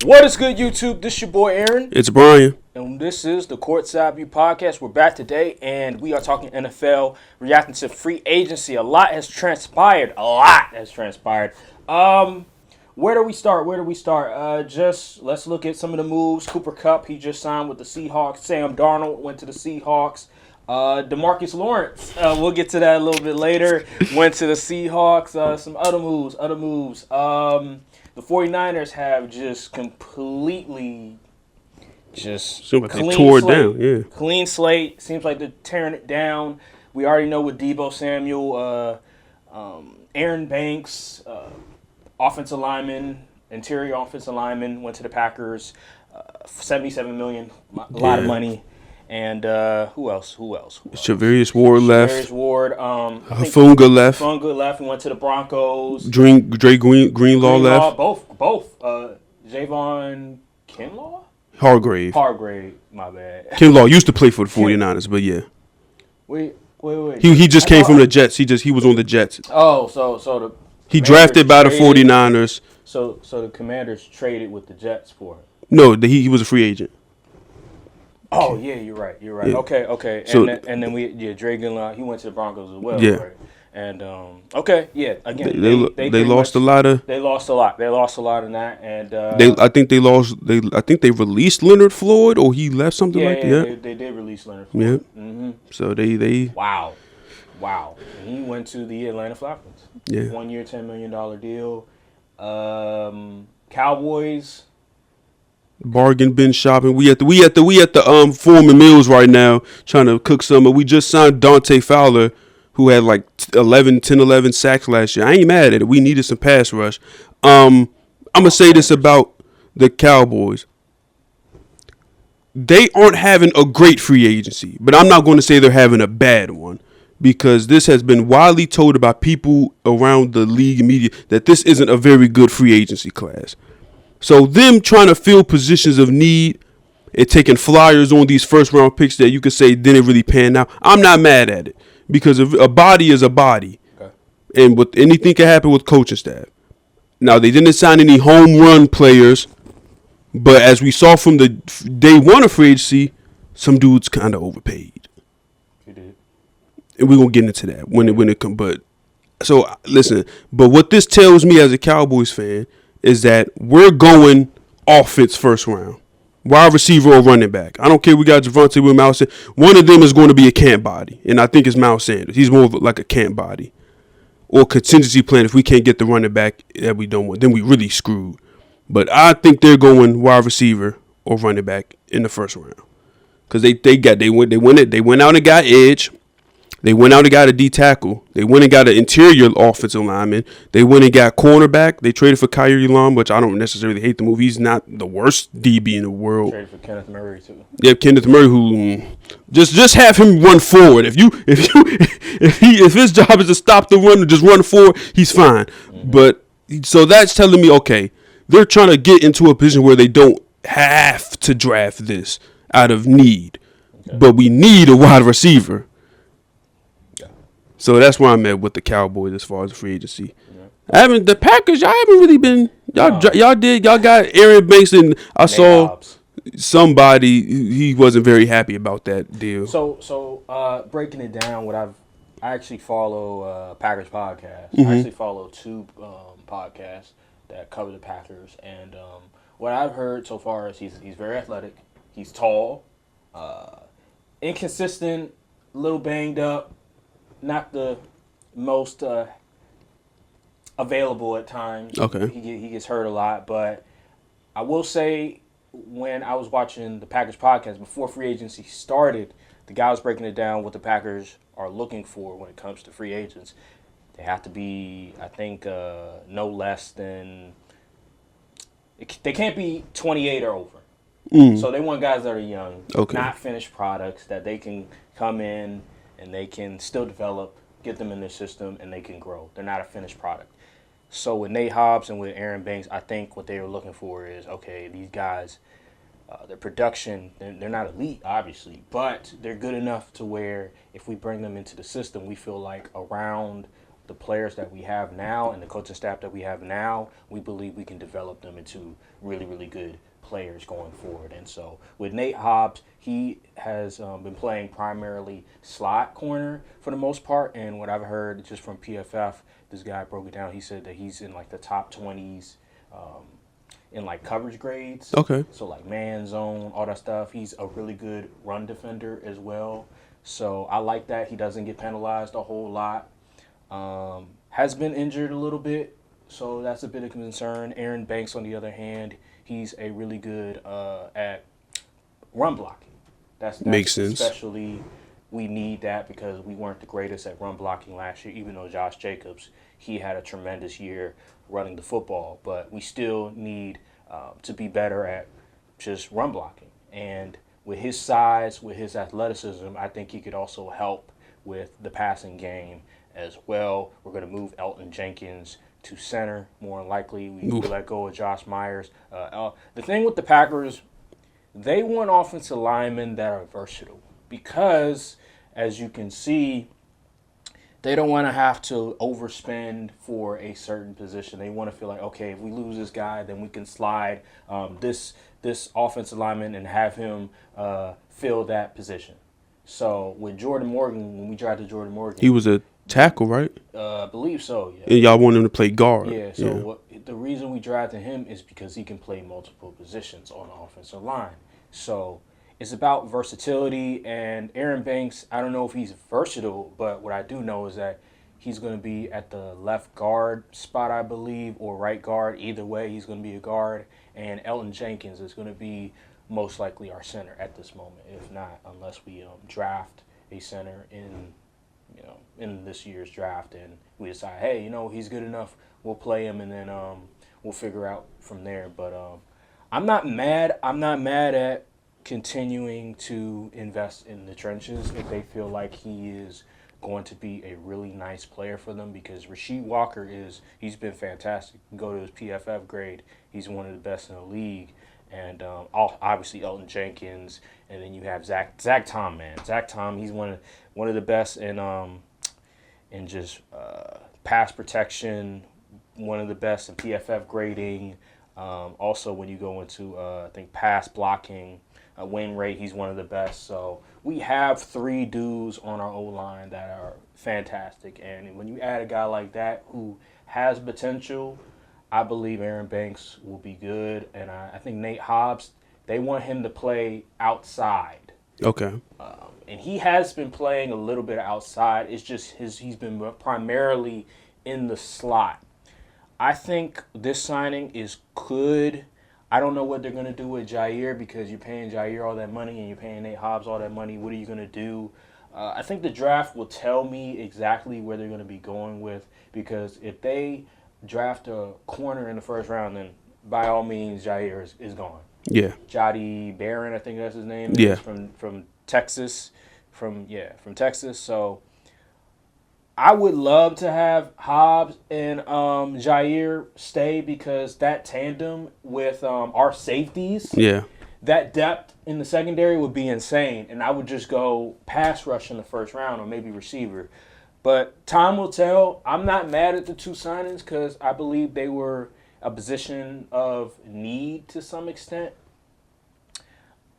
What is good, YouTube? This your boy Aaron. It's Brian. And this is the Courtside View Podcast. We're back today, and we are talking NFL, reacting to free agency. A lot has transpired. Where do we start? Just let's look at some of the moves. Cooper Kupp, he just signed with the Seahawks. Sam Darnold went to the Seahawks. Demarcus Lawrence, we'll get to that a little bit later, went to the Seahawks. Some other moves. The 49ers have just completely tore it down. Yeah, clean slate. Seems like they're tearing it down. We already know with Deebo Samuel, Aaron Banks, interior offensive lineman, went to the Packers. $77 million, a lot of money. And who else? Charvarius Ward left. Charvarius Ward. Funga left. Funga left. He went to the Broncos. Dre Greenlaw left. Both. Javon Kinlaw? Hargrave, my bad. Kinlaw used to play for the 49ers, but yeah. Wait. He just came from the Jets. He was on the Jets. Oh, so he drafted by the 49ers. So the Commanders traded with the Jets for him. No, he was a free agent. Oh yeah, you're right. Yeah. Okay. So, and then Dre Greenlaw, he went to the Broncos as well. Yeah. Right? And again, they lost a lot. They lost a lot in that, and I think they released Leonard Floyd, or he left something like that. Yeah, they did release Leonard Floyd. Yeah. Mm-hmm. So they wow, and he went to the Atlanta Falcons. Yeah. 1 year, $10 million deal. Cowboys. Bargain bin shopping. We at the Foreman Mills right now trying to cook some. We just signed Dante Fowler, who had like 11 sacks last year. I ain't mad at it. We needed some pass rush. I'm gonna say this about the Cowboys. They aren't having a great free agency, but I'm not going to say they're having a bad one, because this has been widely told by people around the league and media that this isn't a very good free agency class. So them trying to fill positions of need and taking flyers on these first round picks that you could say didn't really pan out, I'm not mad at it, because a body is a body. Okay. And with anything can happen with coaching staff. Now, they didn't sign any home run players, but as we saw from the day one of free agency, some dudes kind of overpaid. He did. And we're going to get into that when it comes. But so listen, but what this tells me as a Cowboys fan is that we're going offense first round. Wide receiver or running back. I don't care. We got Javonte with Miles Sanders. One of them is going to be a camp body, and I think it's Miles Sanders. He's more of like a camp body or contingency plan. If we can't get the running back that we don't want, then we really screwed. But I think they're going wide receiver or running back in the first round, because they went out and got edge. They went out and got a D tackle. They went and got an interior offensive lineman. They went and got cornerback. They traded for Kyrie Long, which I don't necessarily hate the move. He's not the worst DB in the world. Traded for Kenneth Murray too. Yeah, Kenneth Murray, who just have him run forward. If his job is to stop the run and just run forward, he's fine. Mm-hmm. But so that's telling me, okay, they're trying to get into a position where they don't have to draft this out of need, but we need a wide receiver. So that's where I'm at with the Cowboys as far as the free agency. Yeah. The Packers, y'all haven't really been. Y'all got Aaron Banks, and I saw somebody, he wasn't very happy about that deal. So breaking it down, I actually follow Packers podcast. Mm-hmm. I actually follow two podcasts that cover the Packers, and what I've heard so far is he's very athletic, he's tall, inconsistent, a little banged up. Not the most available at times. Okay. He gets hurt a lot, but I will say, when I was watching the Packers podcast before free agency started, the guy was breaking it down what the Packers are looking for when it comes to free agents. They have to be, I think, no less than. They can't be 28 or over. So they want guys that are young, not finished products, that they can come in and they can still develop, get them in their system, and they can grow. They're not a finished product. So with Nate Hobbs and with Aaron Banks, I think what they were looking for is, okay, these guys, their production, they're not elite, obviously, but they're good enough to where if we bring them into the system, we feel like around the players that we have now and the coaching staff that we have now, we believe we can develop them into really, really good players going forward. And so with Nate Hobbs, he has been playing primarily slot corner for the most part. And what I've heard just from PFF, this guy broke it down. He said that he's in like the top 20s in like coverage grades. Okay. So like man zone, all that stuff. He's a really good run defender as well. So I like that. He doesn't get penalized a whole lot. Has been injured a little bit, so that's a bit of concern. Aaron Banks, on the other hand, he's a really good at run blocking. That's Makes sense. Especially, we need that because we weren't the greatest at run blocking last year, even though Josh Jacobs, he had a tremendous year running the football. But we still need to be better at just run blocking. And with his size, with his athleticism, I think he could also help with the passing game as well. We're going to move Elton Jenkins to center, more than likely. We let go of Josh Myers. The thing with the Packers, they want offensive linemen that are versatile because, as you can see, they don't want to have to overspend for a certain position. They want to feel like, okay, if we lose this guy, then we can slide this offensive lineman and have him fill that position. So with Jordan Morgan, when we drafted Jordan Morgan, he was a tackle, right? I believe so, yeah. And y'all want him to play guard. Yeah, so the reason we drafted him is because he can play multiple positions on the offensive line. So it's about versatility, and Aaron Banks, I don't know if he's versatile, but what I do know is that he's going to be at the left guard spot, I believe, or right guard. Either way, he's going to be a guard. And Elton Jenkins is going to be most likely our center at this moment, if not, unless we draft a center in this year's draft, and we decide, hey, he's good enough, we'll play him, and then we'll figure out from there. But I'm not mad at continuing to invest in the trenches if they feel like he is going to be a really nice player for them, because Rasheed Walker he's been fantastic. You go to his PFF grade, he's one of the best in the league. And obviously Elton Jenkins, and then you have Zach Tom, man. Zach Tom, he's one of the best in just pass protection, one of the best in PFF grading. Also, when you go into I think pass blocking, win rate, he's one of the best. So we have 3 dudes on our O-line that are fantastic. And when you add a guy like that who has potential, I believe Aaron Banks will be good, and I think Nate Hobbs, they want him to play outside. Okay. And he has been playing a little bit outside. It's just he's been primarily in the slot. I think this signing is good. I don't know what they're going to do with Jair, because you're paying Jair all that money and you're paying Nate Hobbs all that money. What are you going to do? I think the draft will tell me exactly where they're going to be going with, because if they draft a corner in the first round, then by all means Jair is gone. Yeah. Jody Barron, I think that's his name. Yeah. From Texas. From Texas. So I would love to have Hobbs and Jair stay, because that tandem with our safeties, that depth in the secondary would be insane. And I would just go pass rush in the first round, or maybe receiver. But time will tell. I'm not mad at the 2 signings, because I believe they were a position of need to some extent.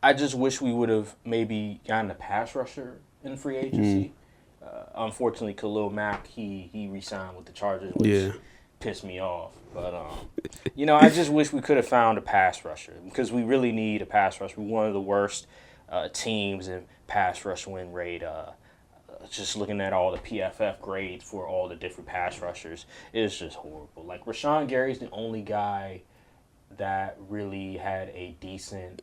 I just wish we would have maybe gotten a pass rusher in free agency. Unfortunately, Khalil Mack, he re-signed with the Chargers, which pissed me off. But, I just wish we could have found a pass rusher, because we really need a pass rusher. We're one of the worst teams in pass rush win rate. Just looking at all the PFF grades for all the different pass rushers, it's just horrible. Like, Rashawn Gary's the only guy that really had a decent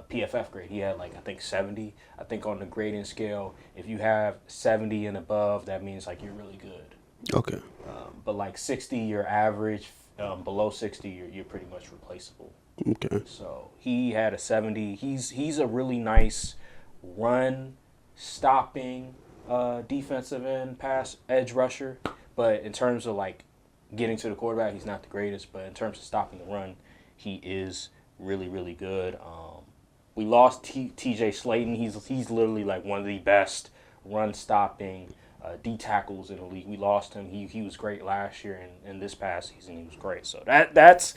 PFF grade. He had, I think 70. I think on the grading scale, if you have 70 and above, that means, you're really good. Okay. But, 60, your average. Below 60, you're pretty much replaceable. Okay. So, he had a 70. He's a really nice run-stopping defensive end pass edge rusher, but in terms of getting to the quarterback, he's not the greatest. But in terms of stopping the run, he is really, really good. We lost T.J. Slayton. He's literally one of the best run stopping D tackles in the league. We lost him. He was great last year, and this past season he was great. So that's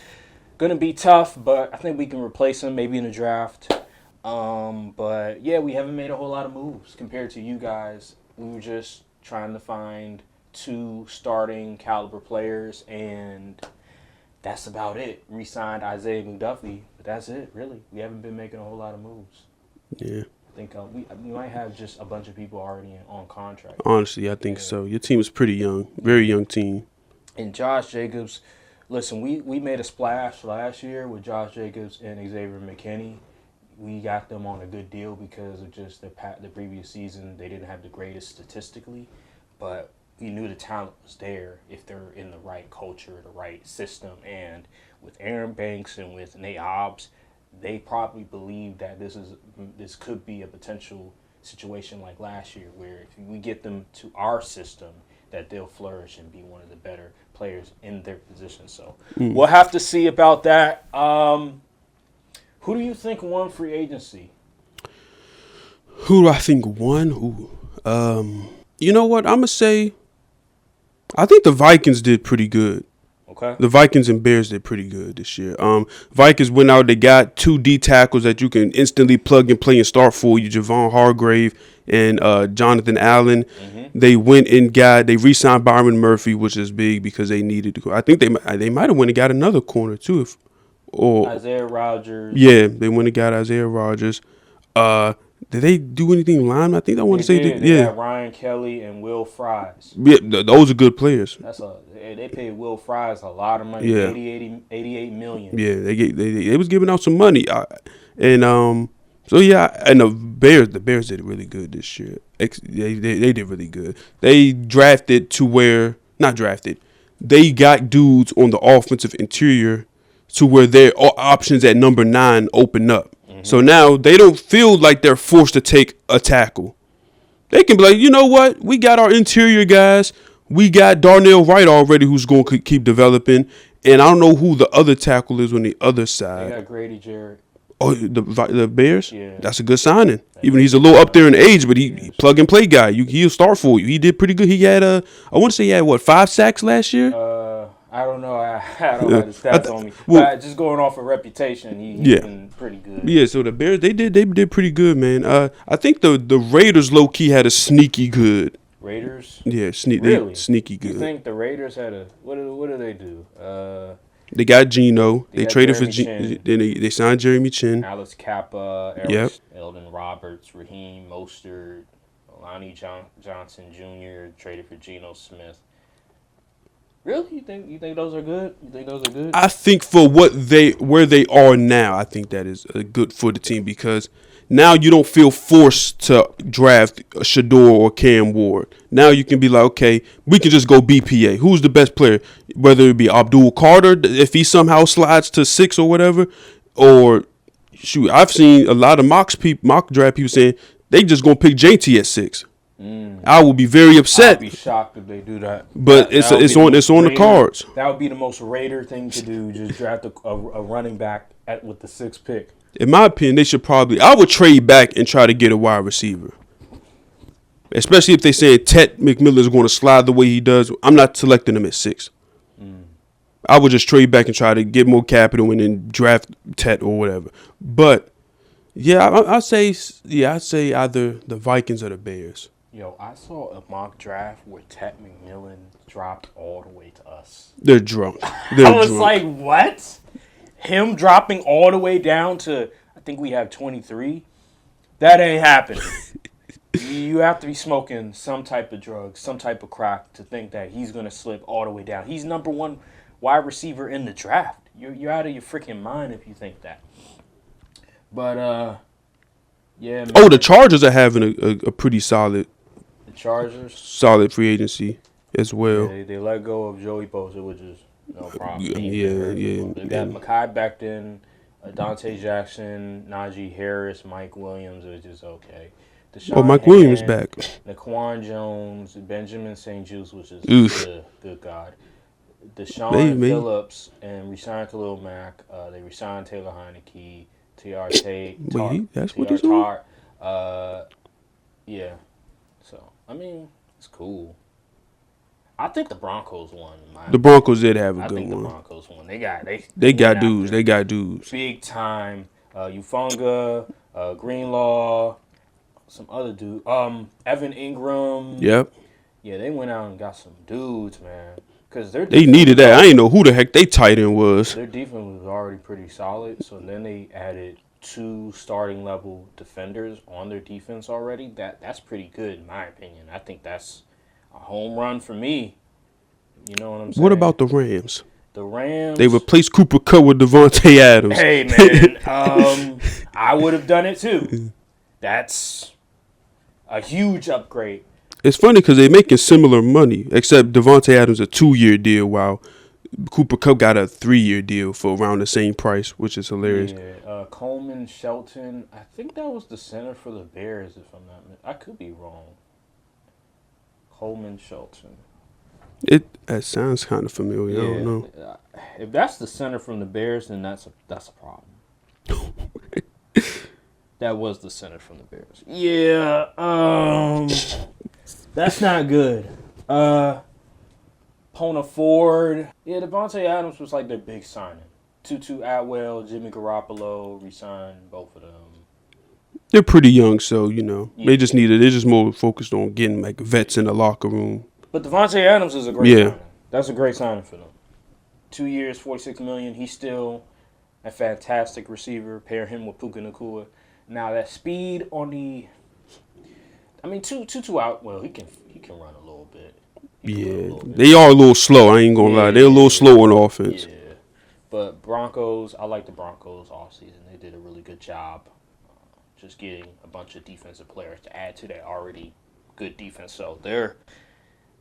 gonna be tough, but I think we can replace him maybe in the draft. But yeah, we haven't made a whole lot of moves compared to you guys. We were just trying to find 2 starting caliber players, and that's about it. Re-signed Isaiah McDuffie, but that's it, really. We haven't been making a whole lot of moves. Yeah. I think we might have just a bunch of people already on contract. Honestly, I think so. Your team is pretty young, very young team. And Josh Jacobs, listen, we made a splash last year with Josh Jacobs and Xavier McKinney. We got them on a good deal because of just the previous season. They didn't have the greatest statistically, but we knew the talent was there if they're in the right culture, the right system. And with Aaron Banks and with Nate Hobbs, they probably believe that this could be a potential situation like last year, where if we get them to our system, that they'll flourish and be one of the better players in their position. So we'll have to see about that. Who do you think won free agency? Who do I think won? You know what? I'm gonna say, I think the Vikings did pretty good. Okay. The Vikings and Bears did pretty good this year. Vikings went out. They got 2 D tackles that you can instantly plug and play and start for you, Javon Hargrave and Jonathan Allen. Mm-hmm. They went and they re-signed Byron Murphy, which is big because they needed to go. I think they might have went and got another corner too, or Isaiah Rodgers. Yeah, they went and got Isaiah Rodgers. Did they do anything lineman? I think I want to say they got Ryan Kelly and Will Fries. Yeah, those are good players. They paid Will Fries a lot of money. Yeah. 88 million. Yeah, they was giving out some money, so yeah, and the Bears did really good this year. They did really good. They drafted to where not drafted. They got dudes on the offensive interior to where their options at number 9 open up. Mm-hmm. So now they don't feel like they're forced to take a tackle. They can be like, you know what? We got our interior guys. We got Darnell Wright already, who's going to keep developing. And I don't know who the other tackle is on the other side. They got Grady Jarrett. Oh, the Bears? Yeah. That's a good signing. Even he's a little up there in age, but he plug and play guy. He'll start for you. He did pretty good. He had I want to say he had 5 sacks last year? I don't know. I don't have the stats on me. But just going off of reputation, he's been pretty good. Yeah, so the Bears, they did pretty good, man. I think the Raiders low key had a sneaky good. Raiders? Yeah, really? Sneaky good. You think the Raiders had what do they do? They got Geno. They got traded Jeremy for they signed Jeremy Chin. Alex Kappa, Eldon Roberts, Raheem Mostert, Lonnie Johnson Jr. traded for Geno Smith. Really? You think those are good? You think those are good? I think for where they are now, I think that is good for the team because now you don't feel forced to draft Shador or Cam Ward. Now you can be like, okay, we can just go BPA. Who's the best player? Whether it be Abdul Carter, if he somehow slides to 6 or whatever, or shoot, I've seen a lot of mock draft people saying they just gonna pick JT at 6. I will be very upset. I'd be shocked if they do that. But it's on the cards. That would be the most Raider thing to do. Just draft a running back with the 6th pick. In my opinion, they should I would trade back and try to get a wide receiver. Especially if they say Ted McMillan is going to slide the way he does. I'm not selecting him at 6. I would just trade back and try to get more capital and then draft Ted or whatever. But yeah, I'd say either the Vikings or the Bears. Yo, I saw a mock draft where Ted McMillan dropped all the way to us. They're drunk. I was like, what? Him dropping all the way down to, I think we have 23? That ain't happening. You have to be smoking some type of drug, some type of crack to think that he's going to slip all the way down. He's number 1 wide receiver in the draft. You're out of your freaking mind if you think that. But, yeah, man. Oh, the Chargers are having a pretty solid. The Chargers? Solid free agency as well. Yeah, they let go of Joey Bosa, which is no problem. Yeah. They got Mekhi Becton, Dante Jackson, Najee Harris, Mike Williams, which is okay. Mike Williams back. Naquan Jones, Benjamin St. Juice, which is good God. Deshaun Phillips, and re-signed Khalil Mack. They re-signed Taylor Heineke, T.R. Tate. Wait, that's what he's doing? Yeah. So, I mean, It's cool. I think the Broncos won. The Broncos did have a I good think one. The Broncos won. They got dudes. They got dudes. Big time. Ufunga, Greenlaw, some other dude. Evan Ingram. Yep. Yeah, they went out and got some dudes, man. Cause they needed that. I didn't know who the heck they tight end was. Their defense was already pretty solid, so then they added 2 starting level defenders on their defense already. That's pretty good in my opinion. I think that's a home run for me. You know what I'm saying? What about the Rams? The Rams. They replaced Cooper Kupp with Devontae Adams. Hey man, I would have done it too. That's a huge upgrade. It's funny because they're making similar money, except Devontae Adams a 2-year deal, while Cooper Kupp got a 3-year deal for around the same price, which is hilarious. Yeah, Coleman Shelton. I think that was the center for the Bears, if I'm not. I could be wrong. Coleman Shelton. That sounds kind of familiar. I don't know. If that's the center from the Bears, then that's a problem. That was the center from the Bears. Yeah. That's not good. Pona Ford. Yeah, Devontae Adams was like their big signing. Tutu Atwell, Jimmy Garoppolo, re-signed both of them. They're pretty young, so they're just more focused on getting like vets in the locker room. But Devontae Adams is a great signing. That's a great signing for them. 2 years, $46 million. He's still a fantastic receiver. Pair him with Puka Nacua. Now that speed on the, Tutu out. Well, he can run a little bit. They are a little slow. I ain't gonna lie. They're a little slow on offense. Yeah, but Broncos. I like the Broncos all season. They did a really good job, just getting a bunch of defensive players to add to that already good defense. So they're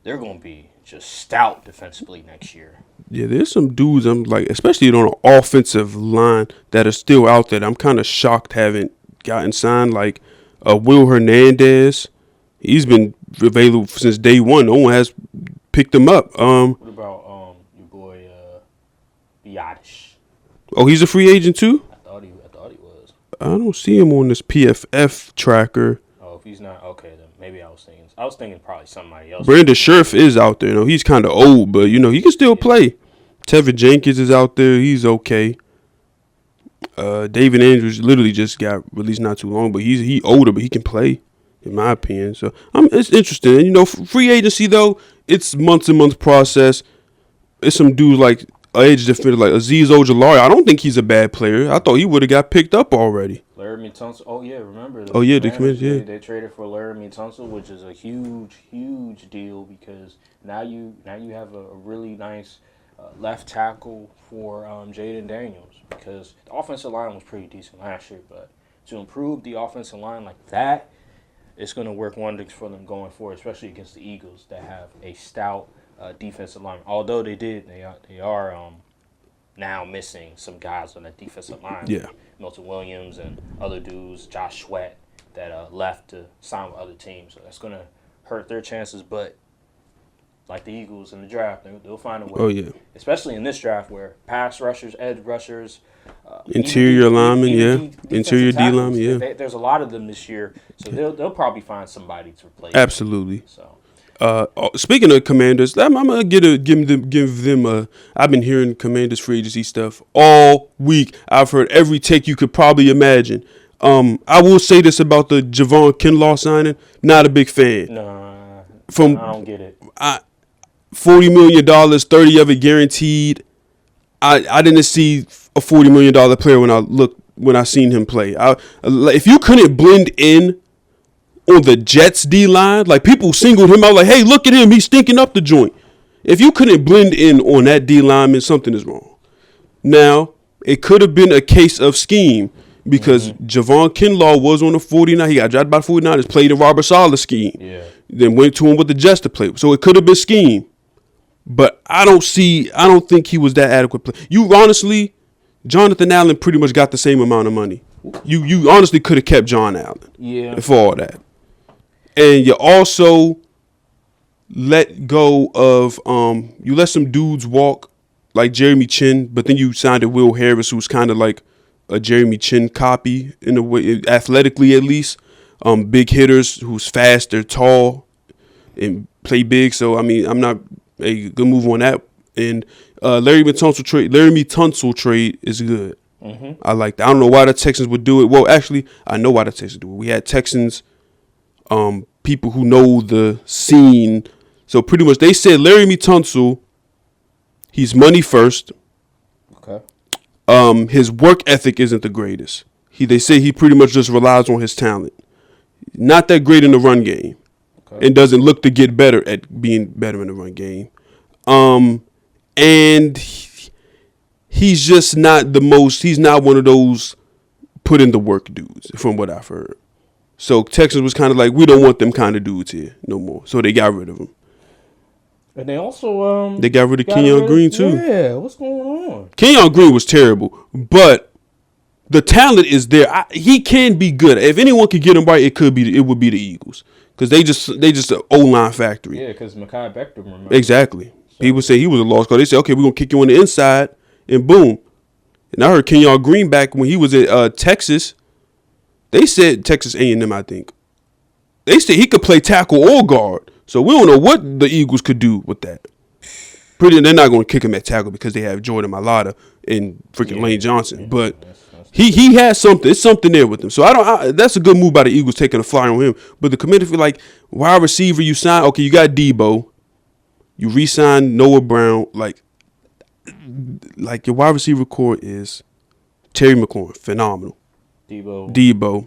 gonna be just stout defensively next year. Yeah, there's some dudes I'm like, especially on an offensive line that are still out there. I'm kind of shocked haven't gotten signed. Like Will Hernandez, he's been available since day one. No one has picked him up. What about your boy Biadish? Oh, he's a free agent too? I thought he was. I don't see him on this PFF tracker. Oh, if he's not, okay, then maybe I was thinking probably somebody else. Brandon Scherf is out there. He's kind of old, but he can still play. Tevin Jenkins is out there. He's okay. David Andrews literally just got released not too long, but he older, but he can play, in my opinion. So it's interesting. And free agency though, it's months and months process. It's some dudes like edge defender like Azeez Ojulari. I don't think he's a bad player. I thought he would have got picked up already. Laramie Tunsil. Oh yeah, remember? They traded for Laramie Tunsil, which is a huge deal because now you have a really nice left tackle for Jaden Daniels, because the offensive line was pretty decent last year, but to improve the offensive line like that, it's going to work wonders for them going forward, especially against the Eagles that have a stout defensive line. Although they are now missing some guys on that defensive line. Yeah. Milton Williams and other dudes, Josh Sweat, that left to sign with other teams. So that's going to hurt their chances, but like the Eagles in the draft, they'll find a way. Oh, yeah. Especially in this draft where pass rushers, edge rushers, interior linemen, interior D linemen, yeah. There's a lot of them this year, so they'll probably find somebody to replace. Absolutely. Them, so. Speaking of Commanders, I'm gonna give them a. I've been hearing Commanders free agency stuff all week. I've heard every take you could probably imagine. I will say this about the Javon Kinlaw signing. Not a big fan. No, I don't get it. $40 million, 30 of it guaranteed. I didn't see a $40 million player when I seen him play. If you couldn't blend in on the Jets D line, like people singled him out, like, hey, look at him, he's stinking up the joint. If you couldn't blend in on that D lineman, something is wrong. Now, it could have been a case of scheme because Javon Kinlaw was on the 49. He got drafted by the 49ers, played the Robert Saleh scheme. Yeah. Then went to him with the Jets to play. So it could have been scheme. But I don't think he was that adequate play. Honestly, Jonathan Allen pretty much got the same amount of money. You honestly could have kept John Allen for all that. And you also let go of you let some dudes walk like Jeremy Chin, but then you signed a Will Harris, who's kind of like a Jeremy Chin copy in a way, athletically at least. Big hitters who's fast, they're tall. and play big. So I mean, I'm not a good move on that. And Larry Tunsil trade is good. Mm-hmm. I like that. I don't know why the Texans would do it. Well, actually, I know why the Texans do it. We had Texans, people who know the scene. So pretty much they said Larry Tunsil, he's money first. Okay. His work ethic isn't the greatest. They say he pretty much just relies on his talent. Not that great in the run game. Okay. And doesn't look to get better at being better in the run game. And he's just not he's not one of those put in the work dudes, from what I've heard. So Texans was kind of like, we don't want them kind of dudes here no more. So they got rid of him. And they also they got rid of Kenyon Green too. Yeah, what's going on? Kenyon Green was terrible, but the talent is there. He can be good. If anyone could get him right, it would be the Eagles, because they just an O-line factory. Yeah, because Micah Parsons, remember? Exactly. So. People say he was a lost cause. They say, okay, we're gonna kick you on the inside, and boom. And I heard Kenyon Green back when he was at Texas. They said Texas A&M, I think. They said he could play tackle or guard. So we don't know what the Eagles could do with that. They're not going to kick him at tackle because they have Jordan Mailata and freaking Lane Johnson. Yeah, but he has something. It's something there with him. So that's a good move by the Eagles taking a flyer on him. But the committee feel like wide receiver you sign. Okay, you got Debo. You re-sign Noah Brown. Like your wide receiver core is Terry McLaurin, phenomenal. Debo.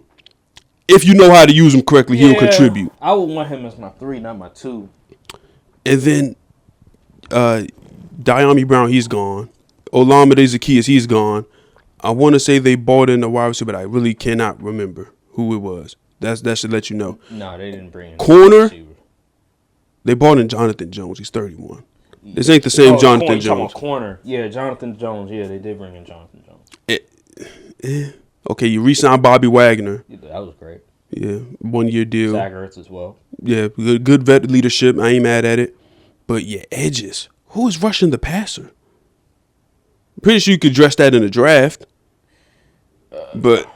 If you know how to use him correctly, he'll contribute. I would want him as my 3, not my 2. And then Diami Brown, he's gone. Olamide Zaccheaus, he's gone. I want to say they bought in a wide receiver, but I really cannot remember who it was. That should let you know. No, they didn't bring in corner. They bought in Jonathan Jones. He's 31. This ain't the same Jonathan Jones. Corner. Yeah, Jonathan Jones. Yeah, they did bring in Jonathan Jones. Okay, you re-signed Bobby Wagner. Yeah, that was great. Yeah, 1-year deal. Zach Ertz as well. Yeah, good vet leadership. I ain't mad at it. But yeah, edges. Who is rushing the passer? Pretty sure you could dress that in a draft. But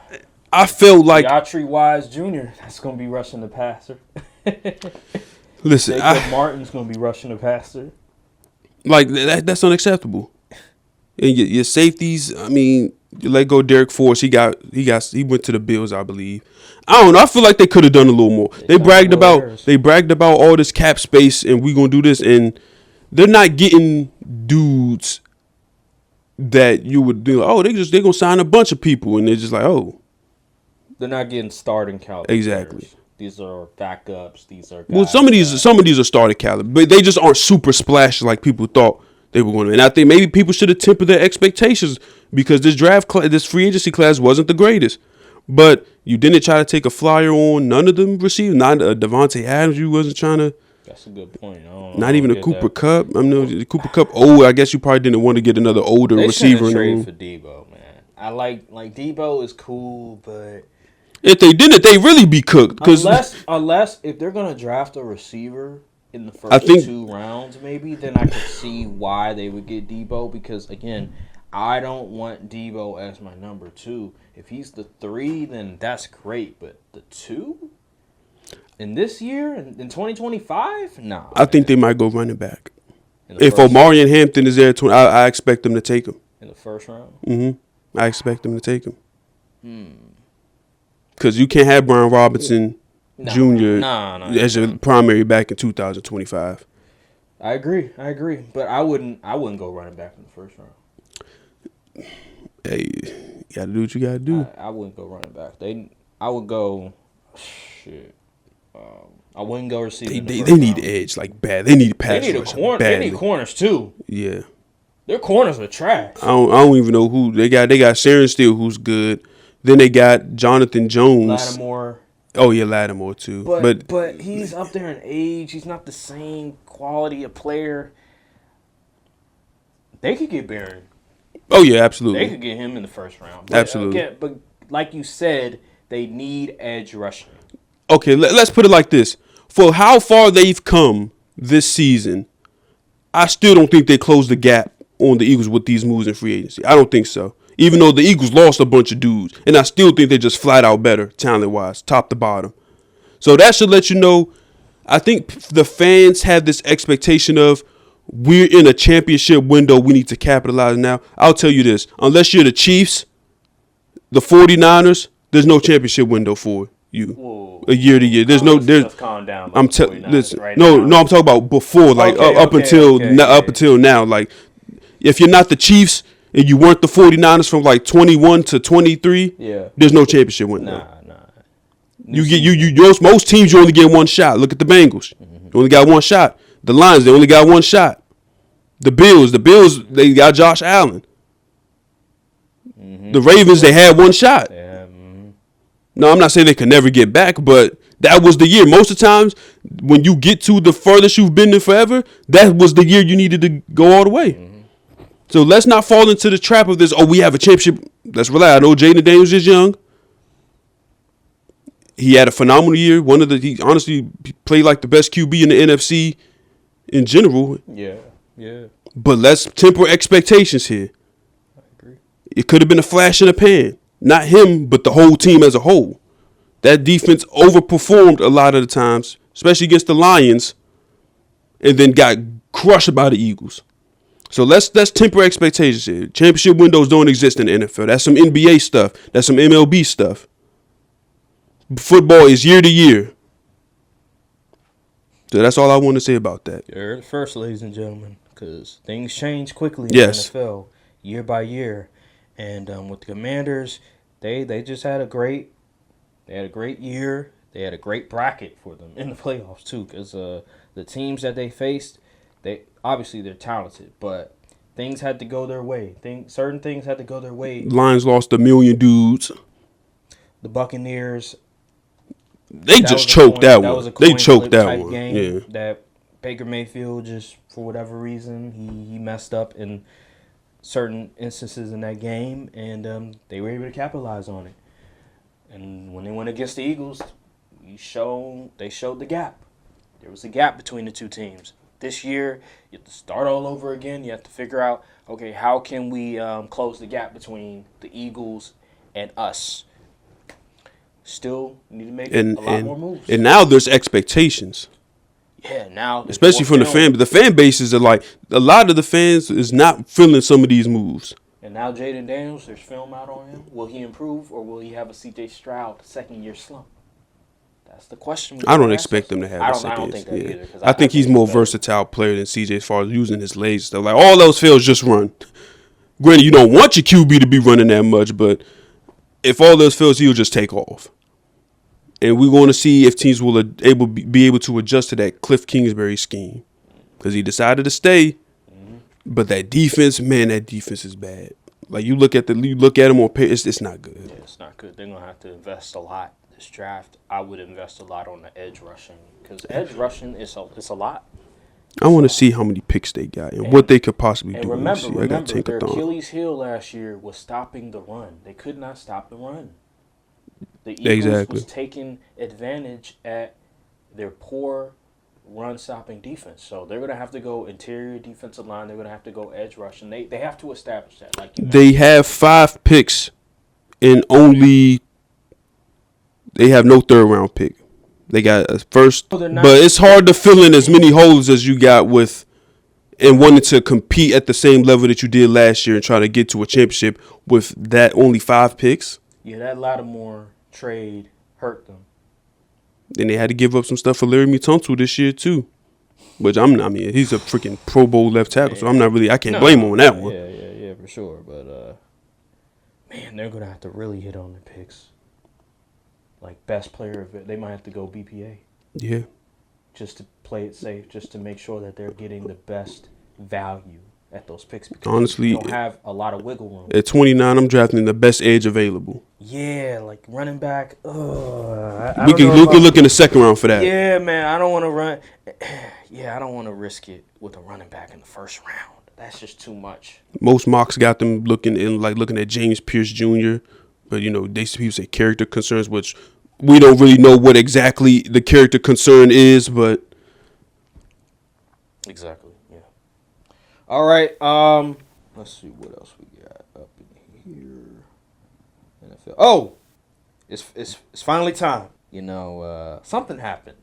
I felt like Yatri Wise Jr. That's gonna be rushing the passer. Listen, Martin's gonna be rushing the passer. Like that's unacceptable. And your safeties, I mean, you let go Derek Force. He went to the Bills, I believe. I don't know. I feel like they could have done a little more. They bragged about all this cap space and we gonna do this, and they're not getting dudes that you would do. Oh, they're gonna sign a bunch of people, and they're just like, oh, they're not getting starting caliber. Exactly. Players. These are backups. These are guys. Well, some of these are starting caliber, but they just aren't super splashy like people thought they were going to. And I think maybe people should have tempered their expectations because this free agency class wasn't the greatest. But you didn't try to take a flyer on. None of them received. Not Devontae Adams. You wasn't trying to. That's a good point. Not even a Cooper Kupp. I mean, the Cooper Kupp. Oh, I guess you probably didn't want to get another older receiver in the room. For Debo, man. I like Debo is cool, but if they didn't, they really be cooked. Unless if they're gonna draft a receiver in the first 2 rounds, maybe then I could see why they would get Debo, because again, I don't want Debo as my number 2. If he's the 3, then that's great, but the 2 in this year in 2025, nah. I think they might go running back. If Omarion Hampton is there, I expect them to take him in the first round. I expect them to take him. Because you can't have Brian Robinson Jr. as your primary back in 2025. I agree, but I wouldn't go running back in the first round. Hey, you gotta do what you gotta do. I wouldn't go running back. I would go. Shit. I wouldn't go receiving. They need edge like bad. They need pass rush badly. They need corners too. Yeah. Their corners are trash. I don't even know who they got. They got Sharon Steele, who's good. Then they got Jonathan Jones. Lattimore. Oh yeah, Lattimore too. But he's up there in age. He's not the same quality of player. They could get Barron. Oh yeah, absolutely. They could get him in the first round. But, absolutely. But like you said, they need edge rushing. Okay, let's put it like this. For how far they've come this season, I still don't think they closed the gap on the Eagles with these moves in free agency. I don't think so. Even though the Eagles lost a bunch of dudes. And I still think they're just flat out better, talent-wise, top to bottom. So that should let you know. I think the fans have this expectation of we're in a championship window. We need to capitalize now. I'll tell you this. Unless you're the Chiefs, the 49ers, there's no championship window for you. Whoa. A year to year. There's no. There's. Calm down. I'm listen. Right no, now. no. I'm talking about before, like up until now. Like, if you're not the Chiefs and you weren't the 49ers from like 21 to 23, there's no championship window. Nah. Most teams you only get one shot. Look at the Bengals. You only got one shot. The Lions, they only got one shot. The Bills, they got Josh Allen. The Ravens, they had one shot. No, I'm not saying they can never get back, but that was the year. Most of the times, when you get to the furthest you've been there forever, that was the year you needed to go all the way. So let's not fall into the trap of this, we have a championship. Let's relax. I know Jaden Daniels is young. He had a phenomenal year. He honestly played like the best QB in the NFC in general. Yeah. But let's temper expectations here. I agree. It could have been a flash in the pan. Not him, but the whole team as a whole. That defense overperformed a lot of the times, especially against the Lions, and then got crushed by the Eagles. So let's temper expectations here. Championship windows don't exist in the NFL. That's some NBA stuff. That's some MLB stuff. Football is year to year. So that's all I want to say about that. You heard it first, ladies and gentlemen, because things change quickly in the NFL year by year. And with the Commanders, they just had a great year. They had a great bracket for them in the playoffs too, because the teams that they faced, they're talented, but things had to go their way. Certain things had to go their way. Lions lost 1 million dudes. The Buccaneers, they just choked that one. They choked that one. Game that Baker Mayfield, just for whatever reason, he messed up in certain instances in that game, and they were able to capitalize on it. And when they went against the Eagles, they showed the gap. There was a gap between the two teams. This year, you have to start all over again. You have to figure out, okay, how can we close the gap between the Eagles and us? Still need to make a lot more moves. And now there's expectations. Yeah, now. Especially from the fan. The fan bases are like, a lot of the fans is not feeling some of these moves. And now Jaden Daniels, there's film out on him. Will he improve, or will he have a C.J. Stroud second-year slump? That's the question. I don't expect him to have I don't think that either. I think he's more versatile player than C.J. as far as using his legs. Stuff. Like, all those fields just run. Granted, you don't want your QB to be running that much, but if all those fails, he'll just take off. And we're going to see if teams will be able to adjust to that Cliff Kingsbury scheme, because he decided to stay. But that defense is bad. Like, you look at him on paper, it's not good. Yeah, it's not good. They're gonna have to invest a lot this draft. I would invest a lot on the edge rushing, because edge rushing is a lot. I want to see how many picks they got and what they could possibly do. Remember, their Achilles heel last year was stopping the run. They could not stop the run. The Eagles was taking advantage at their poor run-stopping defense. So they're going to have to go interior defensive line. They're going to have to go edge rush. And they have to establish that. Like they have 5 picks and they have no third-round pick. They got a first. But it's hard to fill in as many holes as you got with and wanting to compete at the same level that you did last year and try to get to a championship with that only 5 picks. Yeah, that Lattimore trade hurt them. Then they had to give up some stuff for Larry Tunsil this year too, which he's a freaking Pro Bowl left tackle, so I can't blame him on that one. Yeah, for sure. But man, they're gonna have to really hit on the picks. Like best player of it, they might have to go BPA. Yeah. Just to play it safe, just to make sure that they're getting the best value at those picks, because honestly, you don't have a lot of wiggle room. At 29, I'm drafting the best edge available. Yeah, like running back. We can look in the second round for that. Yeah, man, I don't want to run. Yeah, I don't want to risk it with a running back in the first round. That's just too much. Most mocks got them looking at James Pierce Jr., but people say character concerns, which we don't really know what exactly the character concern is, but exactly. All right, let's see what else we got up in here. NFL. Oh, it's finally time. Something happened.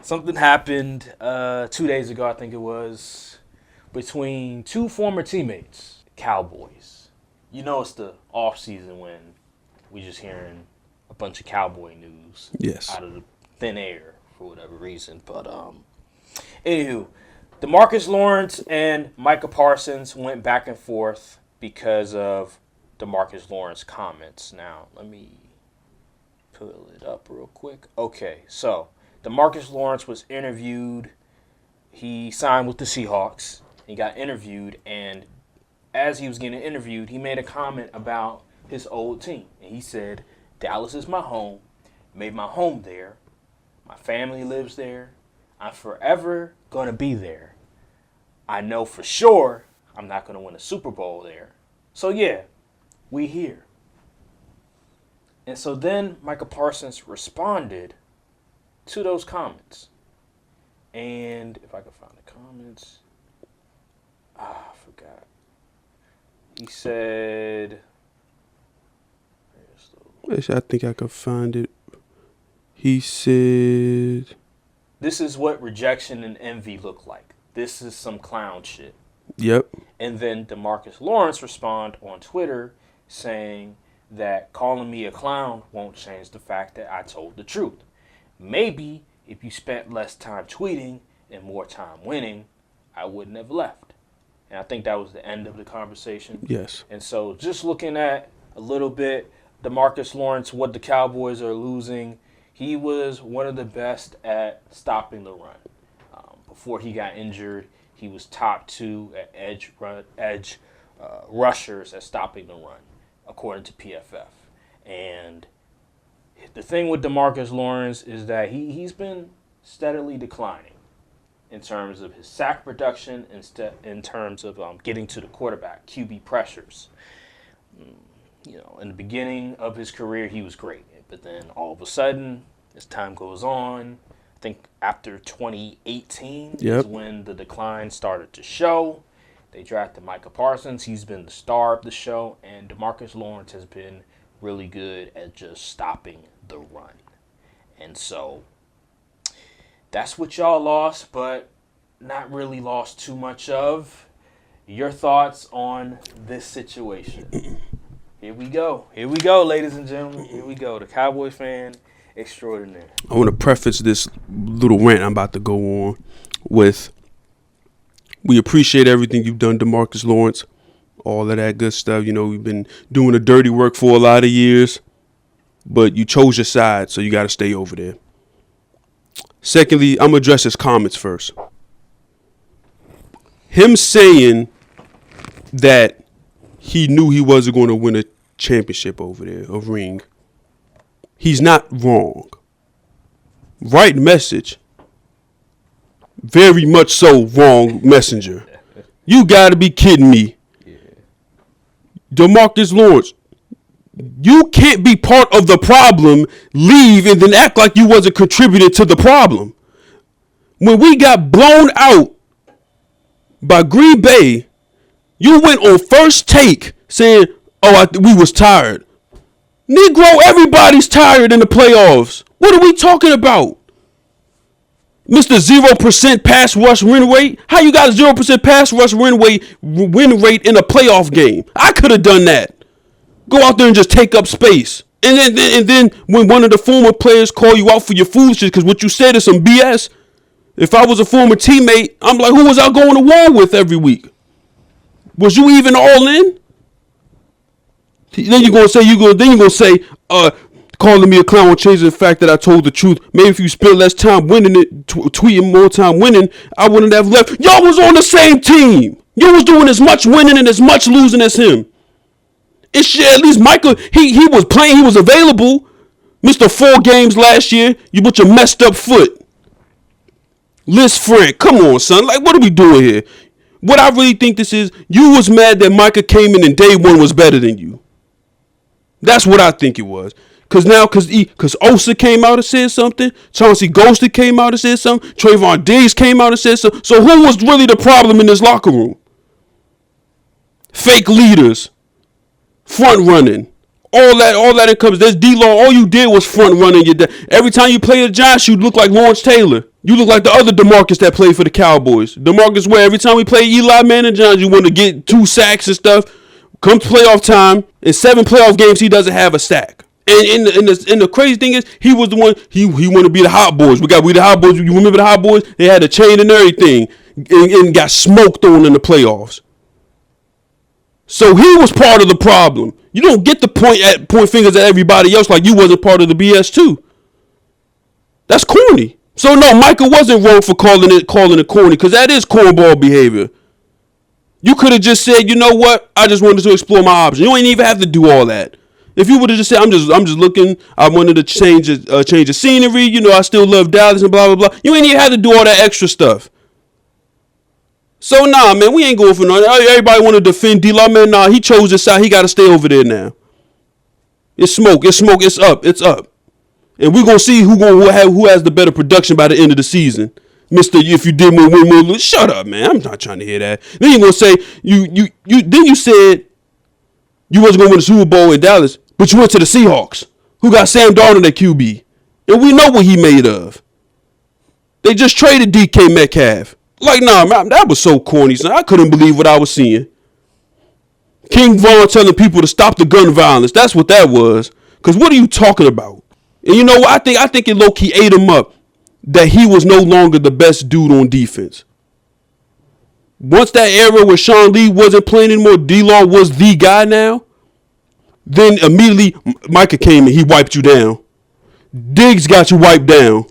Something happened 2 days ago, I think it was, between two former teammates, Cowboys. You know it's the off season when we just hearing a bunch of Cowboy news out of the thin air for whatever reason. But anywho, Demarcus Lawrence and Micah Parsons went back and forth because of Demarcus Lawrence comments. Now, let me pull it up real quick. Okay, so Demarcus Lawrence was interviewed. He signed with the Seahawks. He got interviewed, and as he was getting interviewed, he made a comment about his old team. And he said, Dallas is my home. Made my home there. My family lives there. I'm forever going to be there. I know for sure I'm not going to win a Super Bowl there. So, yeah, we here. And so then Micah Parsons responded to those comments. And if I can find the comments. I forgot. He said. I think I could find it. He said, this is what rejection and envy look like. This is some clown shit. Yep. And then Demarcus Lawrence respond on Twitter saying that calling me a clown won't change the fact that I told the truth. Maybe if you spent less time tweeting and more time winning, I wouldn't have left. And I think that was the end of the conversation. Yes. And so just looking at a little bit, Demarcus Lawrence, what the Cowboys are losing, he was one of the best at stopping the run. Before he got injured, he was top 2 at edge rushers at stopping the run, according to PFF. And the thing with Demarcus Lawrence is that he's been steadily declining in terms of his sack production and in terms of getting to the quarterback, QB pressures. You know, in the beginning of his career, he was great. But then all of a sudden, as time goes on, I think after 2018 is when the decline started to show. They drafted Micah Parsons. He's been the star of the show. And Demarcus Lawrence has been really good at just stopping the run. And so that's what y'all lost, but not really lost too much of. Your thoughts on this situation? Here we go. Here we go, ladies and gentlemen. Here we go. The Cowboy fan extraordinaire. I want to preface this little rant I'm about to go on with, we appreciate everything you've done, Demarcus Lawrence, all of that good stuff. You know, we've been doing the dirty work for a lot of years, but you chose your side, so you got to stay over there. Secondly, I'm going to address his comments first. Him saying that he knew he wasn't going to win a championship over there, a ring. He's not wrong. Right message. Very much so wrong messenger. You got to be kidding me. Yeah. Demarcus Lawrence, you can't be part of the problem, leave, and then act like you wasn't contributing to the problem. When we got blown out by Green Bay, you went on First Take saying, we was tired. Negro, everybody's tired in the playoffs. What are we talking about? Mr. 0% pass rush win rate? How you got a 0% pass rush win rate in a playoff game? I could have done that. Go out there and just take up space. And then when one of the former players call you out for your foolishness because what you said is some BS, if I was a former teammate, I'm like, who was I going to war with every week? Was you even all in? Then you're gonna say calling me a clown will change the fact that I told the truth. Maybe if you spent less time winning it, tweeting more time winning, I wouldn't have left. Y'all was on the same team. You was doing as much winning and as much losing as him. And shit, at least Micah, he was playing, he was available. Missed 4 games last year. You put your messed up foot. Liz Frank, come on, son. Like, what are we doing here? What I really think this is, you was mad that Micah came in and day one was better than you. That's what I think it was. Because Osa came out and said something. Chauncey Ghosted came out and said something. Trayvon Diggs came out and said something. So who was really the problem in this locker room? Fake leaders. Front running. All that encompasses. There's D-Law. All you did was front running your every time you play the Giants, you look like Lawrence Taylor. You look like the other Demarcus that played for the Cowboys. Demarcus where every time we play Eli Manning Johns, you want to get 2 sacks and stuff. Come playoff time, in 7 playoff games, he doesn't have a sack. And the crazy thing is, he was the one, he wanted to be the hot boys. We the hot boys. You remember the hot boys? They had a chain and everything and got smoked on in the playoffs. So he was part of the problem. You don't get to point fingers at everybody else like you wasn't part of the BS too. That's corny. So no, Micah wasn't wrong for calling it corny, because that is cornball behavior. You could have just said, you know what? I just wanted to explore my options. You ain't even have to do all that. If you would have just said, I'm just looking, I wanted to change the scenery. You know, I still love Dallas and blah blah blah. You ain't even have to do all that extra stuff. So nah, man, we ain't going for nothing. Everybody want to defend D-Law, man. Nah, he chose his side. He got to stay over there now. It's smoke. It's up. And we're gonna see who has the better production by the end of the season. Mister, if you did more win, more lose. Shut up, man. I'm not trying to hear that. Then you're gonna say you said you wasn't gonna win the Super Bowl in Dallas, but you went to the Seahawks, who got Sam Darnold at QB. And we know what he made of. They just traded DK Metcalf. Like, nah, man, that was so corny, son. I couldn't believe what I was seeing. King Vaughn telling people to stop the gun violence. That's what that was. Because what are you talking about? And you know what? I think it low-key ate him up that he was no longer the best dude on defense. Once that era where Sean Lee wasn't playing anymore, D-Law was the guy now, then immediately Micah came and he wiped you down. Diggs got you wiped down.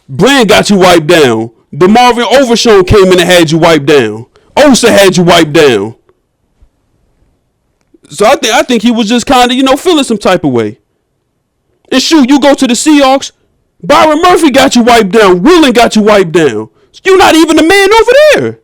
Bland got you wiped down. DeMarvin Overshown came in and had you wiped down. Osa had you wiped down. So I think he was just kind of, feeling some type of way. And shoot, you go to the Seahawks, Byron Murphy got you wiped down. Wheeling got you wiped down. You're not even the man over there.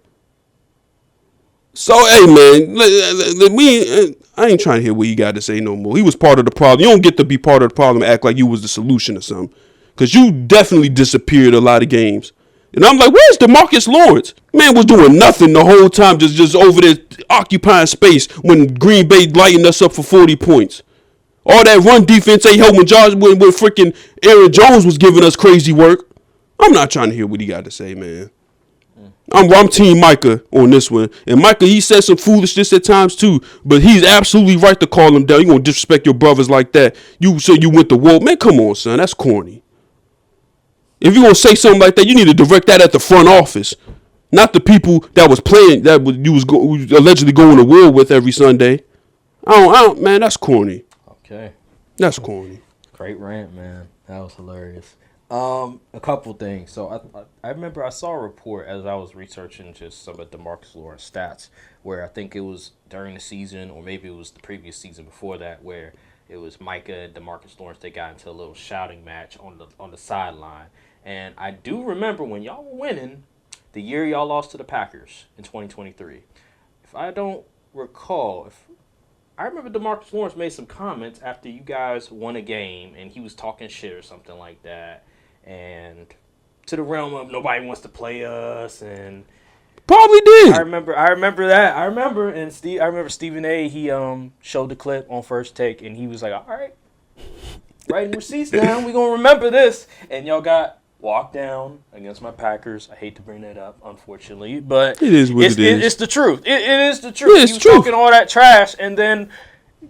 So, hey, man, I ain't trying to hear what you got to say no more. He was part of the problem. You don't get to be part of the problem and act like you was the solution or something. Because you definitely disappeared a lot of games. And I'm like, where's Demarcus Lawrence? Man was doing nothing the whole time, just over there occupying space when Green Bay lightened us up for 40 points. All that run defense ain't helping Josh when freaking Aaron Jones was giving us crazy work. I'm not trying to hear what he got to say, man. I'm team Micah on this one. And Micah, he said some foolishness at times too, but he's absolutely right to call him down. You gonna disrespect your brothers like that? You went to war. Man, come on, son. That's corny. If you gonna say something like that, you need to direct that at the front office, not the people that was playing you was allegedly going to war with every Sunday. I don't, man. That's corny. Okay. That's corny. Great rant, man. That was hilarious. A couple things. So I remember I saw a report as I was researching just some of Demarcus Lawrence stats, where I think it was during the season, or maybe it was the previous season before that, where it was Micah and Demarcus Lawrence. They got into a little shouting match on the sideline. And I do remember when y'all were winning, the year y'all lost to the Packers in 2023. If I don't recall, I remember Demarcus Lawrence made some comments after you guys won a game, and he was talking shit or something like that, and to the realm of nobody wants to play us, and probably did. I remember that. I remember Stephen A. He showed the clip on First Take, and he was like, "All right, writing receipts down. We gonna remember this." And y'all got walked down against my Packers. I hate to bring that up, unfortunately, but it is what it is. It's the truth. It is the truth. Yeah, it's you true. Talking all that trash, and then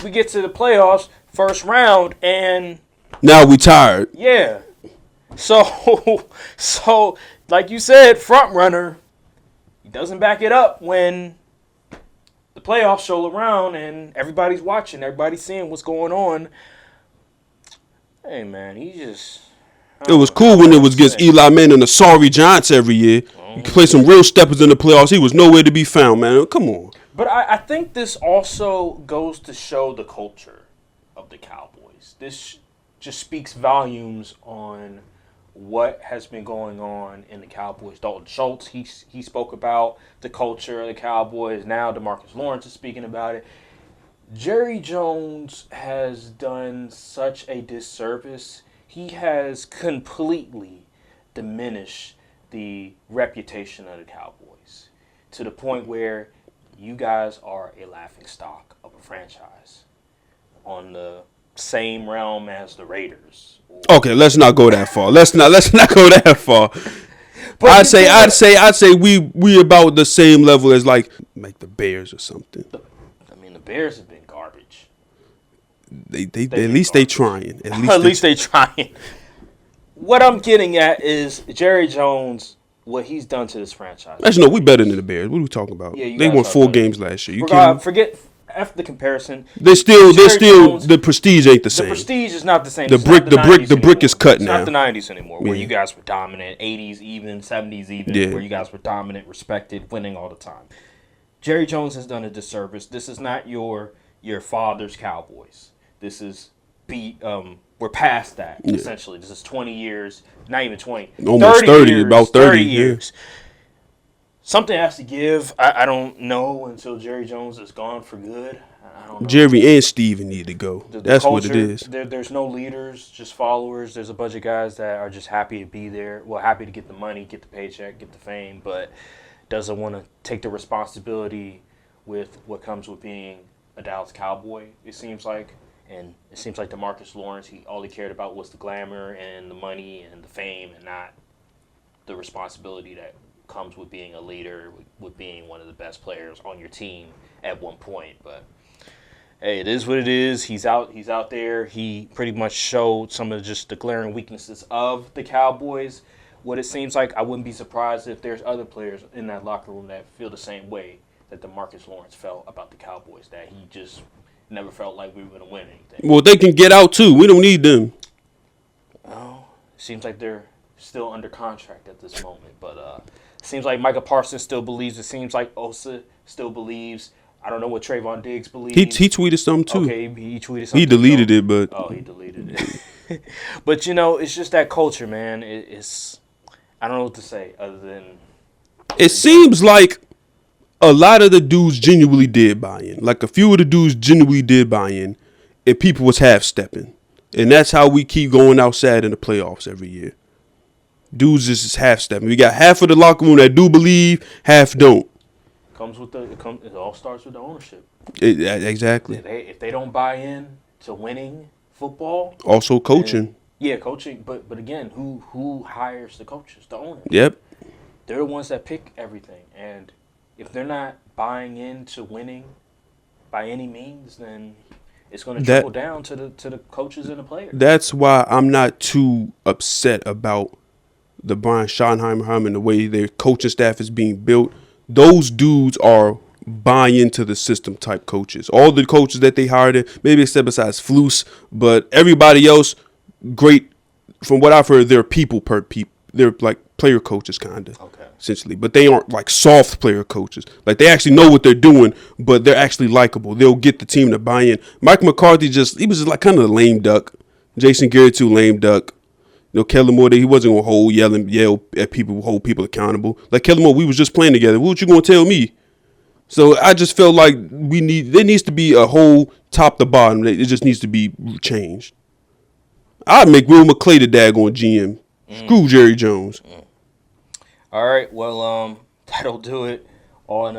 we get to the playoffs, first round, and now we tired. Yeah. So like you said, front runner, he doesn't back it up when the playoffs roll around and everybody's watching, everybody's seeing what's going on. Hey man, he just. It was cool when it was against Eli Manning and the sorry Giants every year. He could play some real steppers in the playoffs. He was nowhere to be found, man. Come on. But I think this also goes to show the culture of the Cowboys. This just speaks volumes on what has been going on in the Cowboys. Dalton Schultz, he spoke about the culture of the Cowboys. Now Demarcus Lawrence is speaking about it. Jerry Jones has done such a disservice. He has completely diminished the reputation of the Cowboys to the point where you guys are a laughingstock of a franchise. on the same realm as the Raiders. Okay, let's not go that far. Let's not go that far. But I'd say we about the same level as like the Bears or something. I mean, the Bears have been garbage. They at least they trying. At least they trying. What I'm getting at is Jerry Jones, what he's done to this franchise. Actually, no, we better than the Bears. What are we talking about? Yeah, they won 4 games last year. You kidding? Forget after the comparison. They're still Jones, the prestige ain't the same. The prestige is not the same. The brick is cut it's now. It's not the 90s anymore, where you guys were dominant, 80s even, 70s even, where you guys were dominant, respected, winning all the time. Jerry Jones has done a disservice. This is not your father's Cowboys. This is we're past that, essentially. This is 20 years, not even 20. Almost 30 years, about 30 years. Something has to give. I don't know until Jerry Jones is gone for good. I don't know. Jerry and Steven need to go. That's culture, what it is. There's no leaders, just followers. There's a bunch of guys that are just happy to be there. Well, happy to get the money, get the paycheck, get the fame, but doesn't want to take the responsibility with what comes with being a Dallas Cowboy, it seems like. And it seems like Demarcus Lawrence, all he cared about was the glamour and the money and the fame, and not the responsibility that comes with being a leader, with being one of the best players on your team at one point. But hey, it is what it is. He's out there. He pretty much showed some of just the glaring weaknesses of the Cowboys. What it seems like, I wouldn't be surprised if there's other players in that locker room that feel the same way that Demarcus Lawrence felt about the Cowboys, that he just never felt like we were going to win anything. Well, they can get out too. We don't need them. Well, seems like they're still under contract at this moment. But seems like Micah Parsons still believes. It seems like Osa still believes. I don't know what Trayvon Diggs believes. He tweeted something too. Okay, he tweeted something. He deleted it, but he deleted it. But it's just that culture, man. It's I don't know what to say other than it seems like a lot of the dudes genuinely did buy in. Like a few of the dudes genuinely did buy in, and people was half stepping, and that's how we keep going outside in the playoffs every year. Dudes just half stepping. We got half of the locker room that do believe, half don't. It all starts with the ownership. Exactly. If they don't buy in to winning football, also coaching. Coaching. But again, who hires the coaches? The owners. Yep. They're the ones that pick everything, and if they're not buying into winning by any means, then it's going to trickle down to the coaches and the players. That's why I'm not too upset about the Brian Schottenheimer and the way their coaching staff is being built. Those dudes are buy into the system type coaches. All the coaches that they hired, maybe except besides Flus, but everybody else, great. From what I've heard, they're they're like player coaches kind of. Okay. Essentially, but they aren't like soft player coaches. Like they actually know what they're doing, but they're actually likable. They'll get the team to buy in. Mike McCarthy he was just like kind of a lame duck. Jason Garrett too, lame duck. Kellen Moore, he wasn't gonna yell at people, hold people accountable. Like Kellen Moore, we was just playing together. What you gonna tell me? So I just felt like there needs to be a whole top to bottom. It just needs to be changed. I'd make Will McClay the daggone GM. Screw Jerry Jones. All right, well, that'll do it on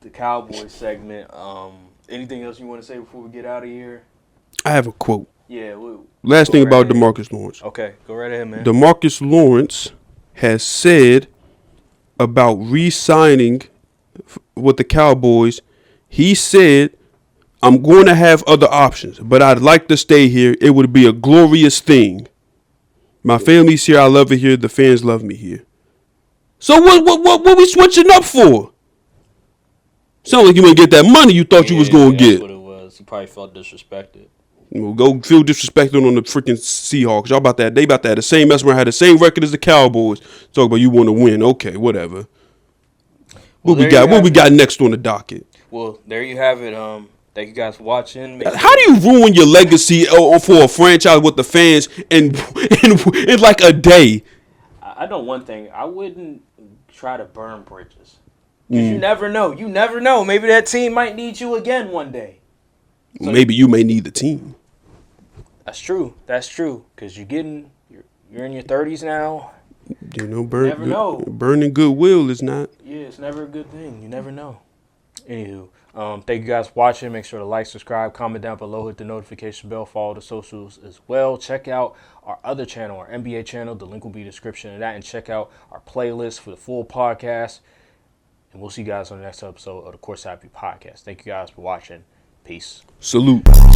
the Cowboys segment. Anything else you want to say before we get out of here? I have a quote. Yeah. Last thing about Demarcus Lawrence. Okay, go right ahead, man. Demarcus Lawrence has said about re-signing with the Cowboys. He said, I'm going to have other options, but I'd like to stay here. It would be a glorious thing. My family's here. I love it here. The fans love me here. So what we switching up for? Sound like you ain't get that money you thought you was going to get. That's what it was. He probably felt disrespected. Well, go feel disrespected on the freaking Seahawks. Y'all about that. They about to have the same mesmer, had the same record as the Cowboys. Talk about you want to win. Okay, whatever. Well, what we got next on the docket? Well, there you have it. Thank you guys for watching. How do you ruin your legacy for a franchise with the fans in like a day? I know one thing. I wouldn't try to burn bridges. Because you never know. You never know. Maybe that team might need you again one day. So maybe you may need the team. That's true. Because you're in your 30s now. Burning goodwill is not. Yeah, it's never a good thing. You never know. Anywho, Thank you guys for watching. Make sure to like, subscribe, comment down below, hit the notification bell, follow the socials as well. Check out our other channel, our NBA channel. The link will be in the description of that. And check out our playlist for the full podcast. And we'll see you guys on the next episode of the Courtside View Podcast. Thank you guys for watching. Peace. Salute.